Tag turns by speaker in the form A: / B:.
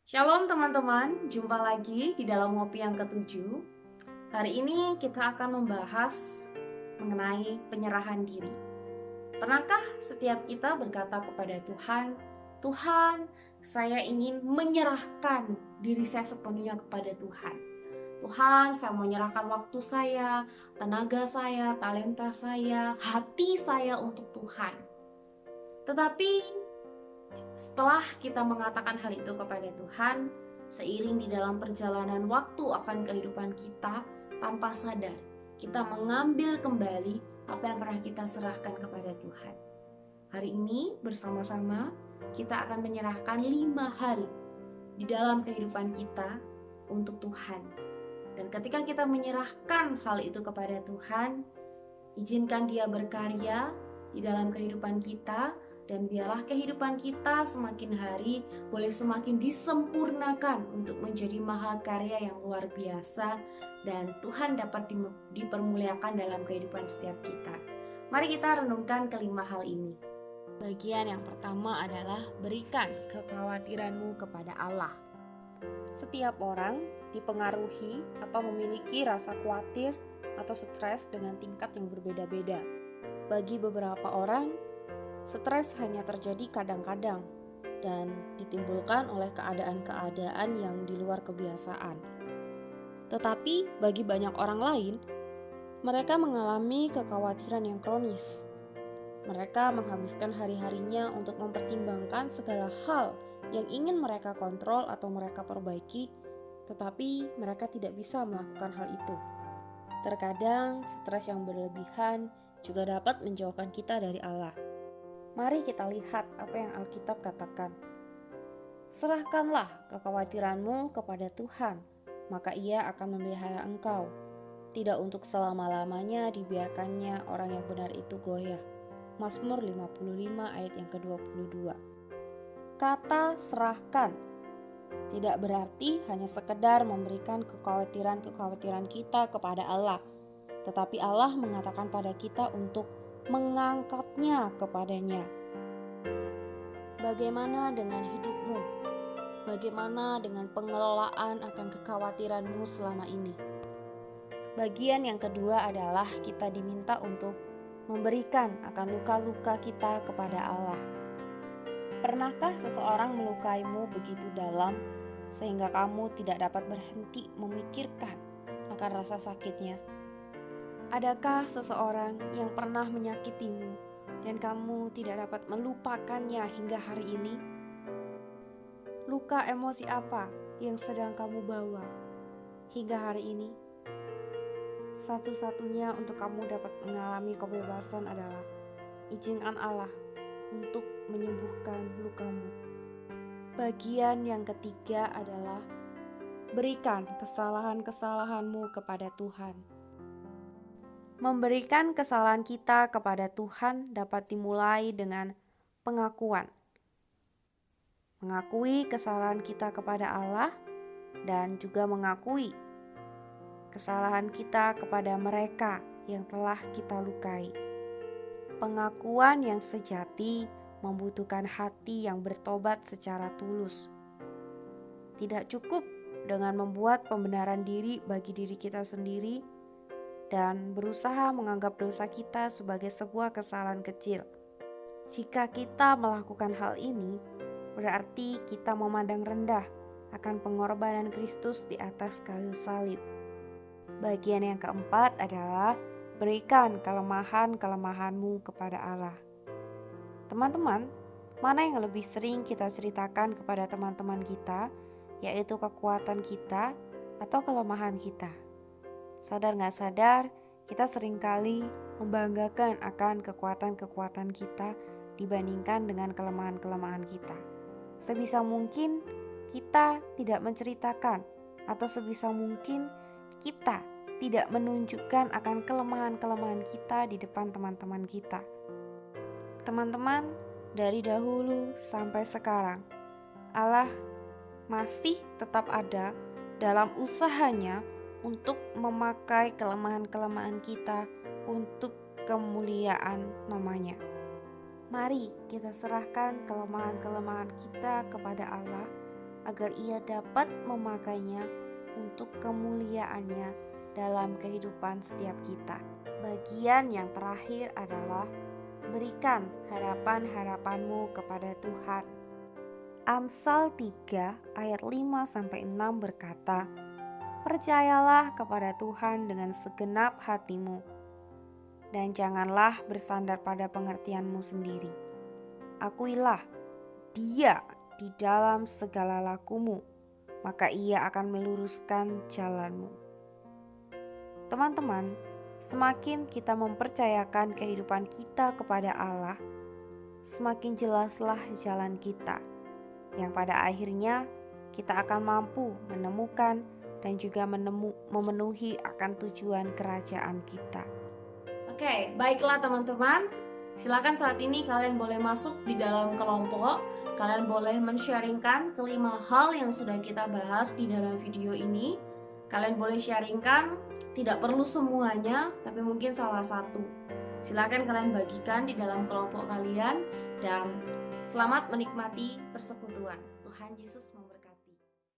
A: Shalom teman-teman, jumpa lagi di dalam ngopi yang ketujuh. Hari ini kita akan membahas mengenai penyerahan diri. Pernahkah setiap kita berkata kepada Tuhan, Tuhan, saya ingin menyerahkan diri saya sepenuhnya kepada Tuhan. Tuhan, saya mau menyerahkan waktu saya, tenaga saya, talenta saya, hati saya untuk Tuhan. Tetapi setelah kita mengatakan hal itu kepada Tuhan, seiring di dalam perjalanan waktu akan kehidupan kita, tanpa sadar kita mengambil kembali apa yang pernah kita serahkan kepada Tuhan. Hari ini bersama-sama kita akan menyerahkan 5 hal di dalam kehidupan kita untuk Tuhan. Dan ketika kita menyerahkan hal itu kepada Tuhan, izinkan Dia berkarya di dalam kehidupan kita, dan biarlah kehidupan kita semakin hari boleh semakin disempurnakan untuk menjadi mahakarya yang luar biasa, dan Tuhan dapat dipermuliakan dalam kehidupan setiap kita. Mari kita renungkan kelima hal ini. Bagian yang pertama adalah berikan kekhawatiranmu kepada Allah. Setiap orang dipengaruhi atau memiliki rasa khawatir atau stres dengan tingkat yang berbeda-beda. Bagi beberapa orang, stres hanya terjadi kadang-kadang dan ditimbulkan oleh keadaan-keadaan yang di luar kebiasaan. Tetapi bagi banyak orang lain, mereka mengalami kekhawatiran yang kronis. Mereka menghabiskan hari-harinya untuk mempertimbangkan segala hal yang ingin mereka kontrol atau mereka perbaiki, tetapi mereka tidak bisa melakukan hal itu. Terkadang stres yang berlebihan juga dapat menjauhkan kita dari Allah. Mari kita lihat apa yang Alkitab katakan. Serahkanlah kekhawatiranmu kepada Tuhan, maka Ia akan memelihara engkau. Tidak untuk selama-lamanya dibiarkannya orang yang benar itu goyah. Mazmur 55 ayat yang ke-22. Kata serahkan tidak berarti hanya sekedar memberikan kekhawatiran kita kepada Allah, tetapi Allah mengatakan pada kita untuk mengangkatnya kepadanya. Bagaimana dengan hidupmu? Bagaimana dengan pengelolaan akan kekhawatiranmu selama ini? Bagian yang kedua adalah kita diminta untuk memberikan akan luka-luka kita kepada Allah. Pernahkah seseorang melukaimu begitu dalam sehingga kamu tidak dapat berhenti memikirkan akan rasa sakitnya? Adakah seseorang yang pernah menyakitimu dan kamu tidak dapat melupakannya hingga hari ini? Luka emosi apa yang sedang kamu bawa hingga hari ini? Satu-satunya untuk kamu dapat mengalami kebebasan adalah izinkan Allah untuk menyembuhkan lukamu. Bagian yang ketiga adalah berikan kesalahan-kesalahanmu kepada Tuhan. Memberikan kesalahan kita kepada Tuhan dapat dimulai dengan pengakuan. Mengakui kesalahan kita kepada Allah dan juga mengakui kesalahan kita kepada mereka yang telah kita lukai. Pengakuan yang sejati membutuhkan hati yang bertobat secara tulus. Tidak cukup dengan membuat pembenaran diri bagi diri kita sendiri dan berusaha menganggap dosa kita sebagai sebuah kesalahan kecil. Jika kita melakukan hal ini, berarti kita memandang rendah akan pengorbanan Kristus di atas kayu salib. Bagian yang keempat adalah berikan kelemahan-kelemahanmu kepada Allah. Teman-teman, mana yang lebih sering kita ceritakan kepada teman-teman kita, yaitu kekuatan kita atau kelemahan kita? Sadar gak sadar, kita seringkali membanggakan akan kekuatan-kekuatan kita dibandingkan dengan kelemahan-kelemahan kita. Sebisa mungkin kita tidak menceritakan atau sebisa mungkin kita tidak menunjukkan akan kelemahan-kelemahan kita di depan teman-teman kita. Teman-teman, dari dahulu sampai sekarang, Allah masih tetap ada dalam usahanya untuk memakai kelemahan-kelemahan kita untuk kemuliaan namanya. Mari kita serahkan kelemahan-kelemahan kita kepada Allah
B: agar ia dapat memakainya untuk kemuliaannya dalam kehidupan setiap kita. Bagian yang terakhir adalah berikan harapan-harapanmu kepada Tuhan. Amsal 3 ayat 5-6 berkata, "Percayalah kepada Tuhan dengan segenap hatimu, dan janganlah bersandar pada pengertianmu sendiri. Akuilah Dia di dalam segala lakumu, maka Ia akan meluruskan jalanmu." Teman-teman, semakin kita mempercayakan kehidupan kita kepada Allah, semakin jelaslah jalan kita, yang pada akhirnya kita akan mampu menemukan dan juga memenuhi akan tujuan kerajaan kita.
A: Oke, baiklah teman-teman. Silakan saat ini kalian boleh masuk di dalam kelompok. Kalian boleh men-sharingkan kelima hal yang sudah kita bahas di dalam video ini. Kalian boleh sharingkan, tidak perlu semuanya, tapi mungkin salah satu. Silakan kalian bagikan di dalam kelompok kalian, dan selamat menikmati persekutuan. Tuhan Yesus